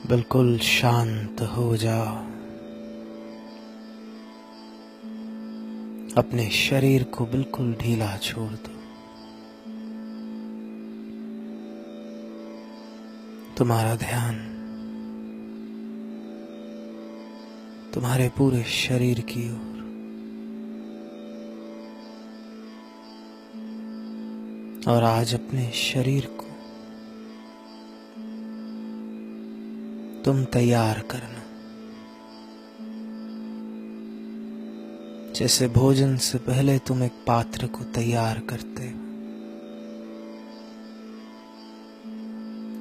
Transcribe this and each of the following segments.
बिल्कुल शांत हो जाओ। अपने शरीर को बिल्कुल ढीला छोड़ दो। तुम्हारा ध्यान तुम्हारे पूरे शरीर की ओर, और आज अपने शरीर को तुम तैयार करना। जैसे भोजन से पहले तुम एक पात्र को तैयार करते हो,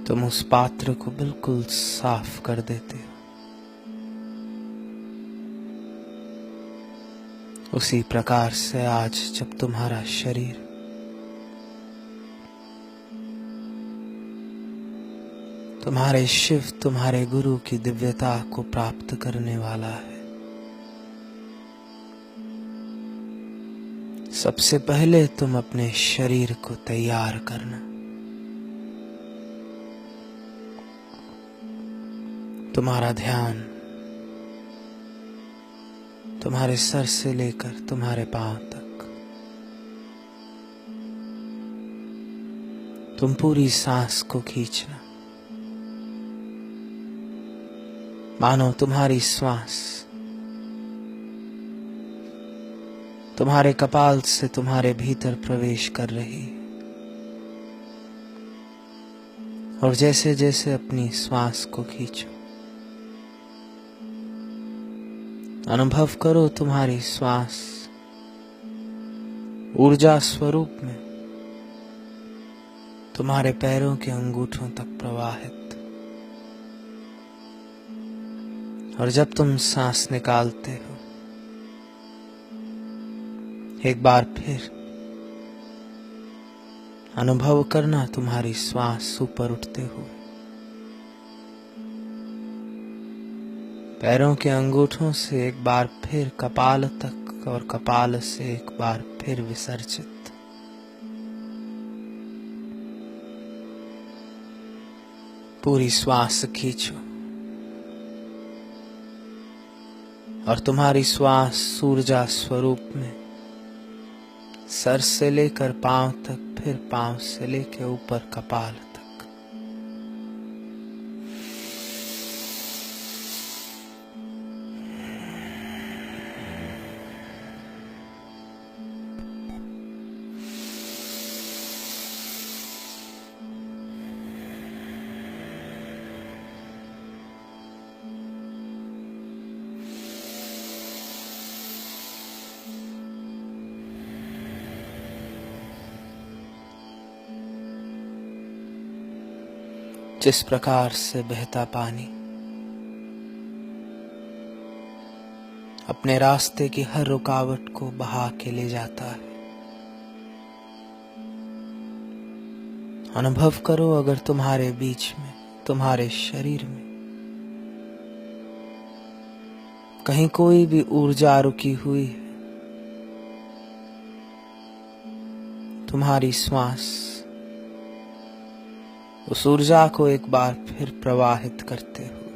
तुम उस पात्र को बिल्कुल साफ कर देते हो। उसी प्रकार से आज जब तुम्हारा शरीर तुम्हारे शिव, तुम्हारे गुरु की दिव्यता को प्राप्त करने वाला है, सबसे पहले तुम अपने शरीर को तैयार करना। तुम्हारा ध्यान तुम्हारे सर से लेकर तुम्हारे पांव तक, तुम पूरी सांस को खींचना। मानो तुम्हारी श्वास तुम्हारे कपाल से तुम्हारे भीतर प्रवेश कर रही है, और जैसे जैसे अपनी श्वास को खींचो, अनुभव करो तुम्हारी श्वास ऊर्जा स्वरूप में तुम्हारे पैरों के अंगूठों तक प्रवाहित। और जब तुम सांस निकालते हो, एक बार फिर अनुभव करना तुम्हारी श्वास ऊपर उठते हुए, पैरों के अंगूठों से एक बार फिर कपाल तक, और कपाल से एक बार फिर विसर्जित। पूरी श्वास खींचो, और तुम्हारी श्वास ऊर्जा स्वरूप में सर से लेकर पांव तक, फिर पांव से लेकर ऊपर कपाल तक, जिस प्रकार से बहता पानी अपने रास्ते की हर रुकावट को बहा के ले जाता है, अनुभव करो अगर तुम्हारे बीच में, तुम्हारे शरीर में कहीं कोई भी ऊर्जा रुकी हुई है, तुम्हारी श्वास उस ऊर्जा को एक बार फिर प्रवाहित करते हुए,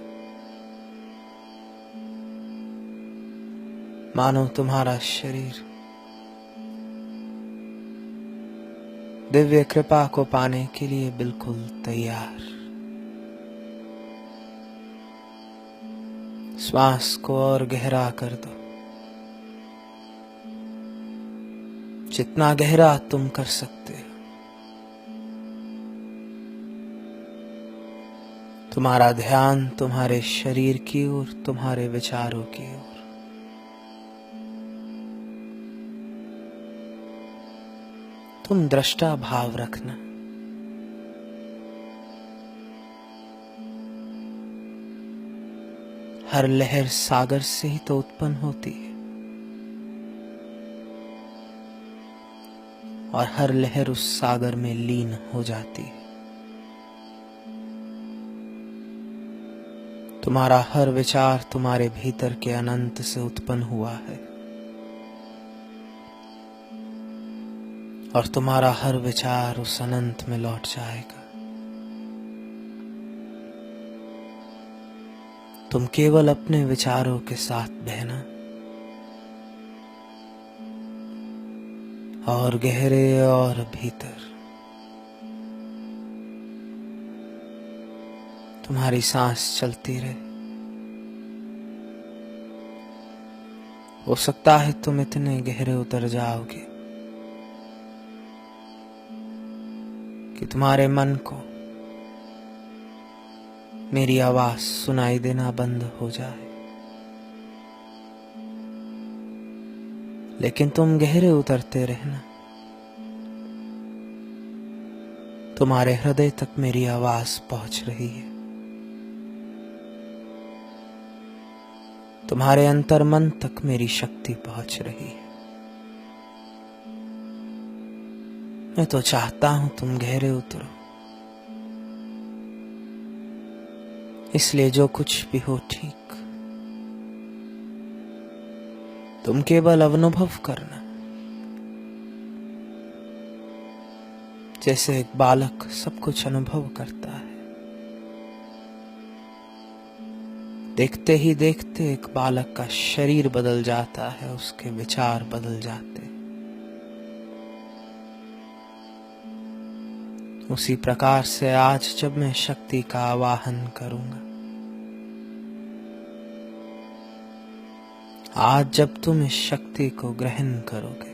मानो तुम्हारा शरीर दिव्य कृपा को पाने के लिए बिल्कुल तैयार। श्वास को और गहरा कर दो, जितना गहरा तुम कर सकते हो। तुम्हारा ध्यान तुम्हारे शरीर की ओर, तुम्हारे विचारों की ओर। तुम दृष्टा भाव रखना। हर लहर सागर से ही तो उत्पन्न होती है, और हर लहर उस सागर में लीन हो जाती है। तुम्हारा हर विचार तुम्हारे भीतर के अनंत से उत्पन्न हुआ है, और तुम्हारा हर विचार उस अनंत में लौट जाएगा। तुम केवल अपने विचारों के साथ बहना और गहरे और भीतर तुम्हारी सांस चलती रहे। हो सकता है तुम इतने गहरे उतर जाओगे कि तुम्हारे मन को मेरी आवाज सुनाई देना बंद हो जाए, लेकिन तुम गहरे उतरते रहना। तुम्हारे हृदय तक मेरी आवाज पहुंच रही है, तुम्हारे अंतर मन तक मेरी शक्ति पहुंच रही है। मैं तो चाहता हूं तुम गहरे उतरो, इसलिए जो कुछ भी हो ठीक, तुम केवल अनुभव करना। जैसे एक बालक सब कुछ अनुभव करता है, देखते ही देखते एक बालक का शरीर बदल जाता है, उसके विचार बदल जाते हैं। उसी प्रकार से आज जब मैं शक्ति का आवाहन करूंगा, आज जब तुम इस शक्ति को ग्रहण करोगे,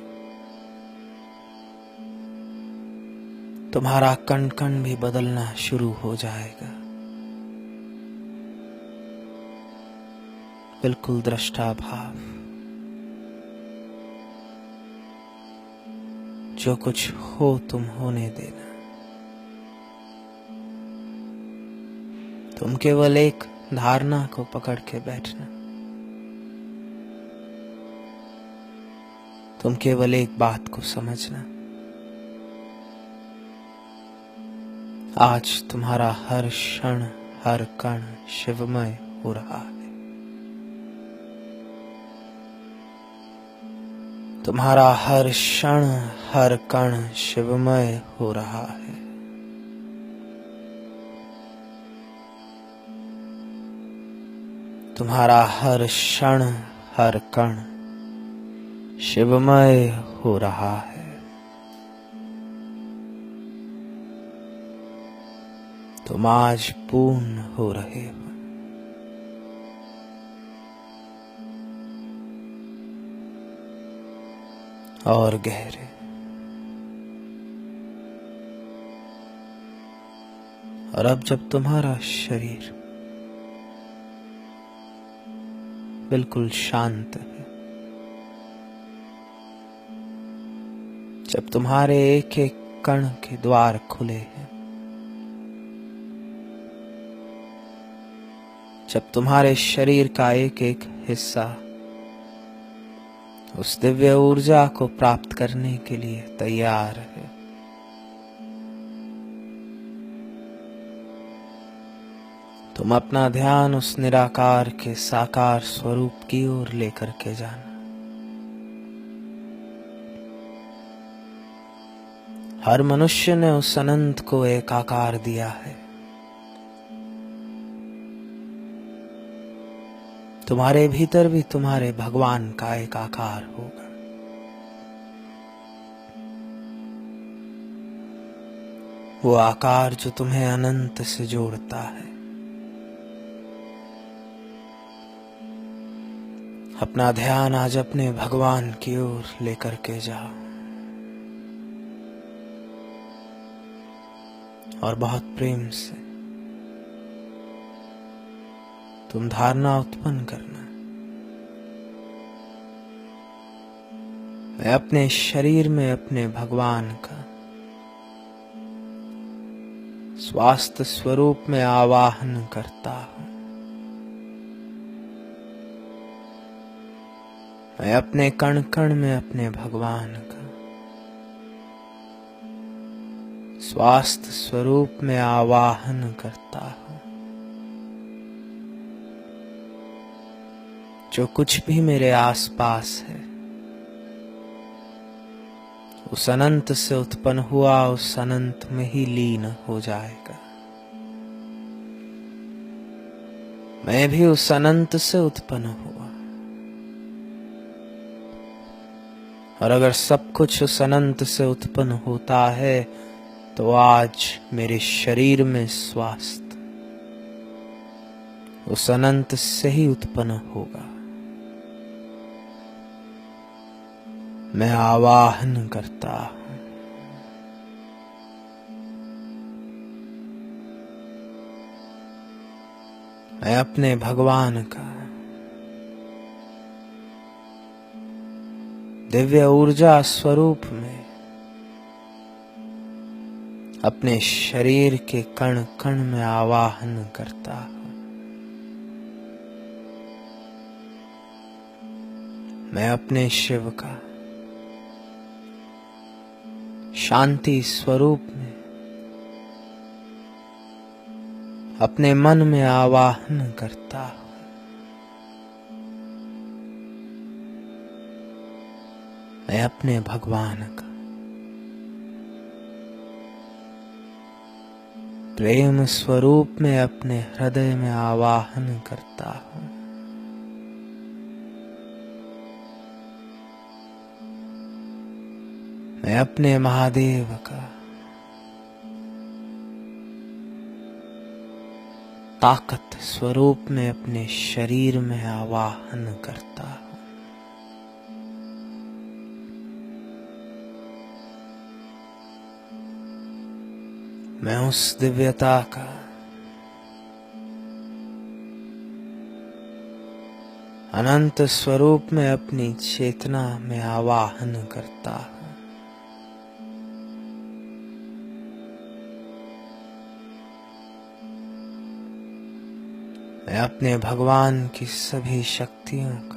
तुम्हारा कण कण भी बदलना शुरू हो जाएगा। बिल्कुल दृष्टा भाव, जो कुछ हो तुम होने देना। तुम केवल एक धारणा को पकड़ के बैठना। तुम केवल एक बात को समझना, आज तुम्हारा हर क्षण हर कण शिवमय हो रहा है। तुम्हारा हर क्षण हर कण शिवमय हो रहा है। तुम्हारा हर क्षण हर कण शिवमय हो रहा है। तुम आज पूर्ण हो रहे हो। और गहरे। और अब जब तुम्हारा शरीर बिल्कुल शांत है, जब तुम्हारे एक एक कण के द्वार खुले हैं, जब तुम्हारे शरीर का एक एक हिस्सा उस दिव्य ऊर्जा को प्राप्त करने के लिए तैयार है, तुम अपना ध्यान उस निराकार के साकार स्वरूप की ओर लेकर के जाना। हर मनुष्य ने उस अनंत को एक आकार दिया है। तुम्हारे भीतर भी तुम्हारे भगवान का एक आकार होगा। वो आकार जो तुम्हें अनंत से जोड़ता है। अपना ध्यान आज अपने भगवान की ओर लेकर के जाओ और बहुत प्रेम से तुम धारणा उत्पन्न करना, मैं अपने शरीर में अपने भगवान का स्वास्थ्य स्वरूप में आवाहन करता हूं। मैं अपने कण कण में अपने भगवान का स्वास्थ्य स्वरूप में आवाहन करता हूं। जो कुछ भी मेरे आसपास है, उस अनंत से उत्पन्न हुआ उस अनंत में ही लीन हो जाएगा। मैं भी उस अनंत से उत्पन्न हुआ, और अगर सब कुछ उस अनंत से उत्पन्न होता है तो आज मेरे शरीर में स्वास्थ्य उस अनंत से ही उत्पन्न होगा। मैं आवाहन करता हूं, मैं अपने भगवान का दिव्य ऊर्जा स्वरूप में अपने शरीर के कण कण में आवाहन करता हूं। मैं अपने शिव का शांति स्वरूप में अपने मन में आवाहन करता हूं। मैं अपने भगवान का प्रेम स्वरूप में अपने हृदय में आवाहन करता हूं। मैं अपने महादेव का ताकत स्वरूप में अपने शरीर में आवाहन करता हूं। मैं उस दिव्यता का अनंत स्वरूप में अपनी चेतना में आवाहन करता हूं। मैं अपने भगवान की सभी शक्तियों का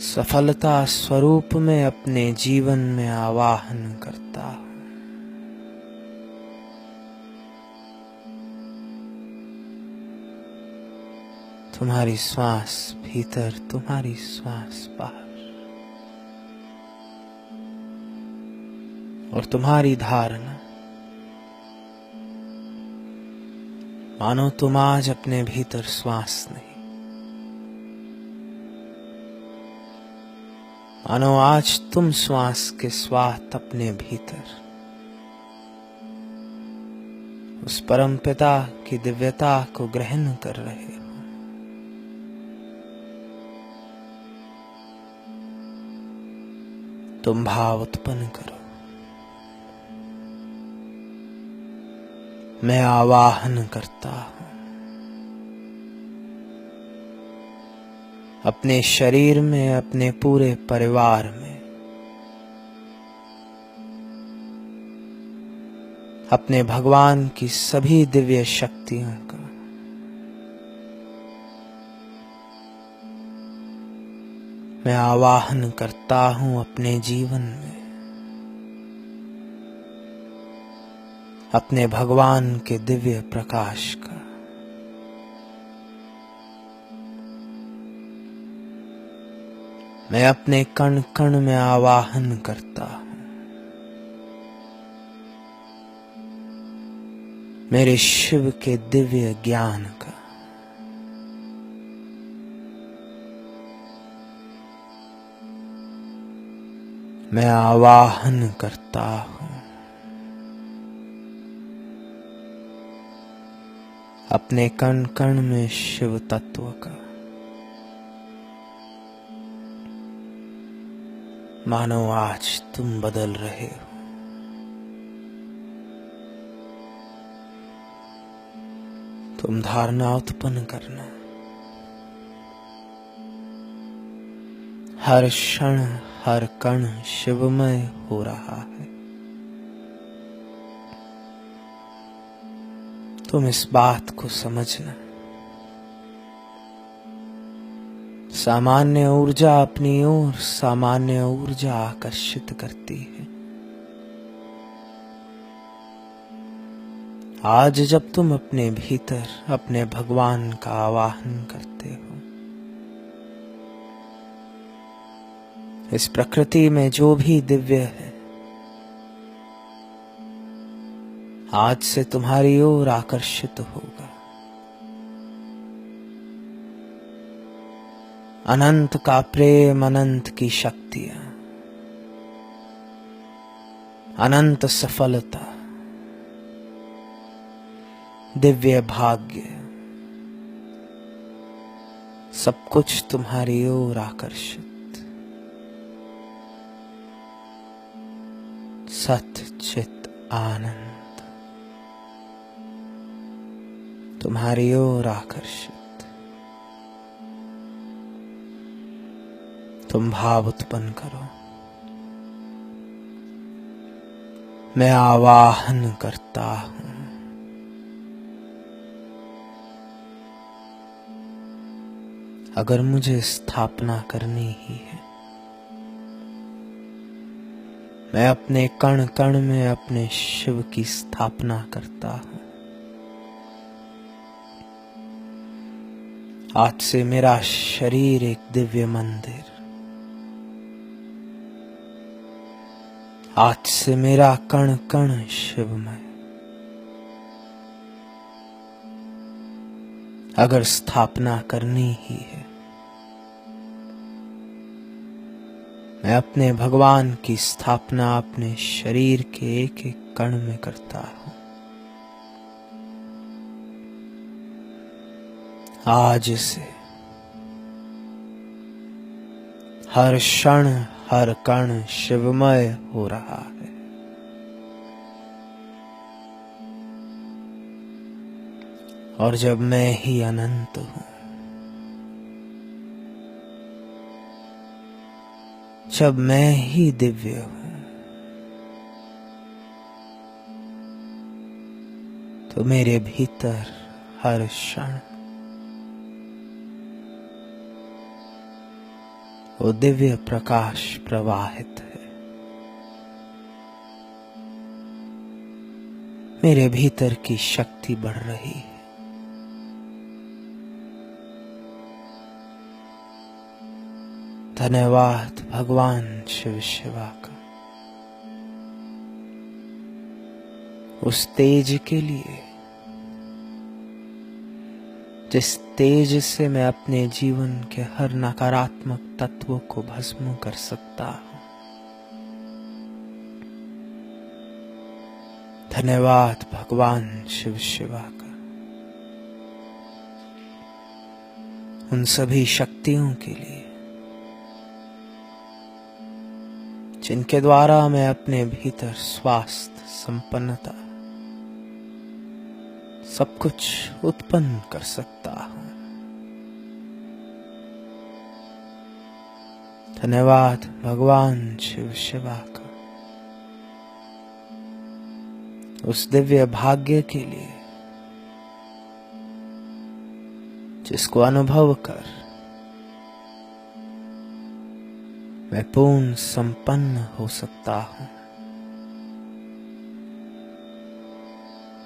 सफलता स्वरूप में अपने जीवन में आवाहन करता हूं। तुम्हारी श्वास भीतर, तुम्हारी श्वास बाहर, और तुम्हारी धारणा मानो तुम आज अपने भीतर श्वास नहीं, मानो आज तुम श्वास के स्वाद अपने भीतर उस परम पिता की दिव्यता को ग्रहण कर रहे हो। तुम भाव उत्पन्न करो, मैं आवाहन करता हूं। अपने शरीर में, अपने पूरे परिवार में, अपने भगवान की सभी दिव्य शक्तियों का मैं आवाहन करता हूं अपने जीवन में। अपने भगवान के दिव्य प्रकाश का मैं अपने कण कण में आवाहन करता हूं। मेरे शिव के दिव्य ज्ञान का मैं आवाहन करता हूं। अपने कण कण में शिव तत्व का मानो आज तुम बदल रहे हो। तुम धारणा उत्पन्न करना, हर क्षण हर कण शिवमय हो रहा है। तुम इस बात को समझना, सामान्य ऊर्जा अपनी ओर सामान्य ऊर्जा आकर्षित करती है। आज जब तुम अपने भीतर अपने भगवान का आवाहन करते हो, इस प्रकृति में जो भी दिव्य है आज से तुम्हारी ओर आकर्षित होगा। अनंत का प्रेम, अनंत की शक्तियां, अनंत सफलता, दिव्य भाग्य, सब कुछ तुम्हारी ओर आकर्षित। सत चित आनंद तुम्हारी ओर आकर्षित। तुम भाव उत्पन्न करो। मैं आवाहन करता हूं। अगर मुझे स्थापना करनी ही है, मैं अपने कण कण में अपने शिव की स्थापना करता हूं। आज से मेरा शरीर एक दिव्य मंदिर, आज से मेरा कण कण शिवमय। अगर स्थापना करनी ही है, मैं अपने भगवान की स्थापना अपने शरीर के एक एक कण में करता हूं। आज से हर क्षण हर कण शिवमय हो रहा है। और जब मैं ही अनंत हूं, जब मैं ही दिव्य हूं, तो मेरे भीतर हर क्षण वो दिव्य प्रकाश प्रवाहित है। मेरे भीतर की शक्ति बढ़ रही है। धन्यवाद भगवान शिव शिवा का उस तेज के लिए, जिस तेज से मैं अपने जीवन के हर नकारात्मक तत्वों को भस्म कर सकता हूं। धन्यवाद भगवान शिव शिवा का उन सभी शक्तियों के लिए जिनके द्वारा मैं अपने भीतर स्वास्थ्य, संपन्नता, सब कुछ उत्पन्न कर सकता हूं। धन्यवाद भगवान शिव शिवा का उस दिव्य भाग्य के लिए जिसको अनुभव कर मैं पूर्ण संपन्न हो सकता हूं।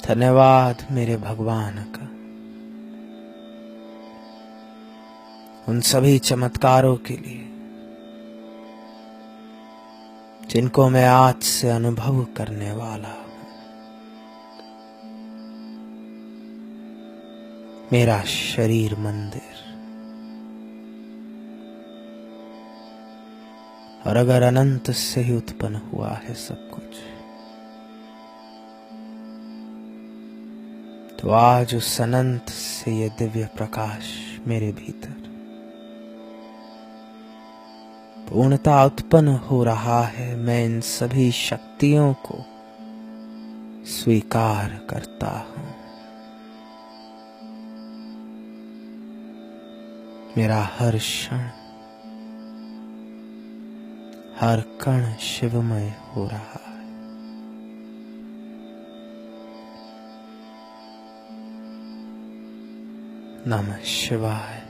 धन्यवाद मेरे भगवान का उन सभी चमत्कारों के लिए जिनको मैं आज से अनुभव करने वाला हूं। मेरा शरीर मंदिर, और अगर अनंत से ही उत्पन्न हुआ है सब कुछ, तो आज उस अनंत से ये दिव्य प्रकाश मेरे भीतर पूर्णता उत्पन्न हो रहा है। मैं इन सभी शक्तियों को स्वीकार करता हूं। मेरा हर क्षण हर कण शिवमय हो रहा है। नमः शिवाय।